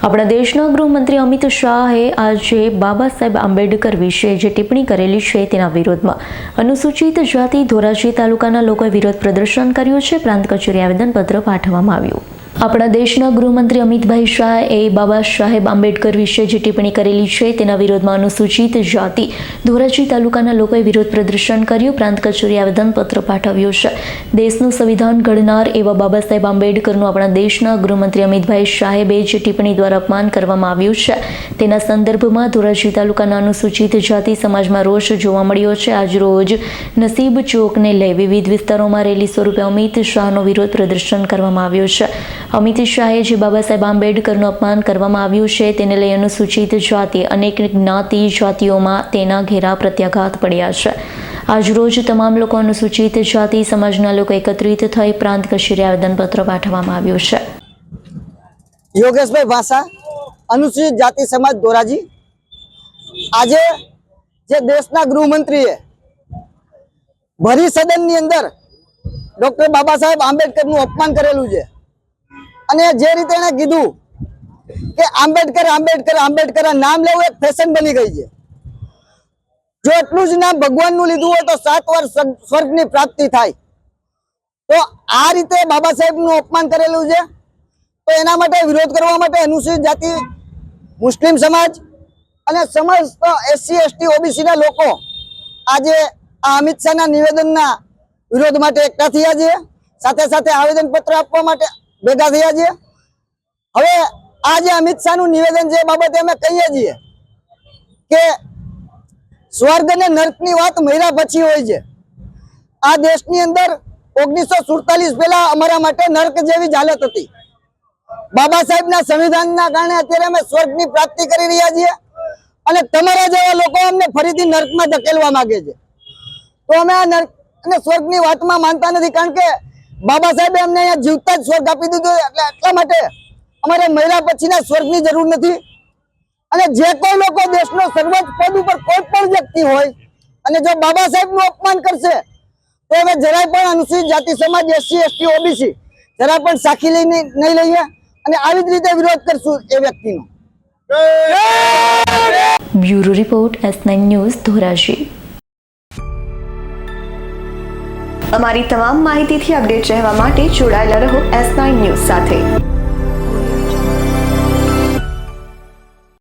આપણા દેશના ગૃહમંત્રી અમિત શાહે આજે બાબા સાહેબ આંબેડકર વિશે જે ટિપ્પણી કરેલી છે તેના વિરોધમાં અનુસૂચિત જાતિ ધોરાજી તાલુકાના લોકોએ વિરોધ પ્રદર્શન કર્યું છે. પ્રાંત કચેરી આવેદનપત્ર પાઠવવામાં આવ્યું. આપણા દેશના ગૃહમંત્રી અમિતભાઈ શાહે બાબા સાહેબ આંબેડકર વિશે જે ટિપ્પણી કરેલી છે તેના વિરોધમાં અનુસૂચિત જાતિ ધોરાજી તાલુકાના લોકોએ વિરોધ પ્રદર્શન કર્યું. પ્રાંત કચેરી આવેદનપત્ર પાઠવ્યું છે. દેશનું સંવિધાન ઘડનાર એવા બાબા સાહેબ આંબેડકરનું આપણા દેશના ગૃહમંત્રી અમિતભાઈ સાહેબે જે ટિપ્પણી દ્વારા અપમાન કરવામાં આવ્યું છે તેના સંદર્ભમાં ધોરાજી તાલુકાના અનુસૂચિત જાતિ સમાજમાં રોષ જોવા મળ્યો છે. આજરોજ નસીબ ચોકને લઈ વિવિધ વિસ્તારોમાં રેલી સ્વરૂપે અમિત શાહનો વિરોધ પ્રદર્શન કરવામાં આવ્યો છે. અમિત શાહે જે બાબા સાહેબ આંબેડકરનું અપમાન કરવામાં આવ્યું છે તેને લઈ અનુસૂચિત જાતિ અનેક જ્ઞાતિ જાતિઓમાં તેના ઘેરા પ્રત્યાઘાત પડ્યા છે. આજરોજ તમામ લોકો અનુસૂચિત જાતિ સમાજના લોકો એકત્રિત થઈ પ્રાંત કચેરી આવેદનપત્ર પાઠવવામાં આવ્યું છે. યોગેશભાઈ ભાષા, અનુસૂચિત જાતિ સમાજ ધોરાજી. આજે જે દેશના ગૃહમંત્રીએ ભરી સદનની અંદર ડોક્ટર બાબા સાહેબ આંબેડકરનું અપમાન કરેલું છે અને જે રીતે એને કીધું કે આંબેડકર આંબેડકર આંબેડકર નામ લેવું એક ફેશન બની ગઈ છે. જો એટલું જ નામ ભગવાનનું લીધું હોય તો 7 વાર સ્વર્ગની પ્રાપ્તિ થાય. તો આ રીતે બાબા સાહેબનું અપમાન કરેલું છે. તો એના માટે વિરોધ કરવા માટે અનુસૂચિત જાતિ, મુસ્લિમ સમાજ અને સમસ્ત SC ST OBC ના લોકો આજે આ અમિત શાહના નિવેદનના વિરોધ માટે એકઠા થયા છે. સાથે સાથે આવેદનપત્ર આપવા માટે ભેગા થયા છે. હવે આ જે અમિત શાહનું નિવેદન છે એ બાબતે અમે કહીએ છીએ કે સ્વર્ગ અને નર્કની વાત મર્યા પછી હોય છે. આ દેશની અંદર 1947 પહેલા અમારા માટે નર્ક જેવી જ હાલત હતી. બાબા સાહેબના સંવિધાનના કારણે અત્યારે અમે સ્વર્ગની પ્રાપ્તિ કરી રહ્યા છીએ અને તમારા જેવા લોકો અમને ફરીથી નર્કમાં ધકેલવા માંગે છે. તો અમે આ નર્ક અને સ્વર્ગની વાતમાં માનતા નથી, કારણ કે બાબા સાહેબે અમને અહીંયા જીવતા જ સ્વર્ગ આપી દીધું. એટલે એટલા માટે અમારે મર્યા પછીના સ્વર્ગની જરૂર નથી. અને જે કોઈ લોકો દેશનો સર્વોચ્ચ પદ ઉપર કોઈ પણ વ્યક્તિ હોય અને જો બાબા સાહેબનું અપમાન કરશે તો અમે જરાય પણ અનુસૂચિત જાતિ સમાજ, SC ST OBC જરા પણ સાખી લઈને નહીં લઈએ અને આવી જ રીતે વિરોધ કરશું એ વ્યક્તિનો. Bureau report S9 news Dhoraji. અમારી તમામ માહિતીથી અપડેટ રહેવા માટે જોડાયેલા રહો S9 ન્યૂઝ સાથે.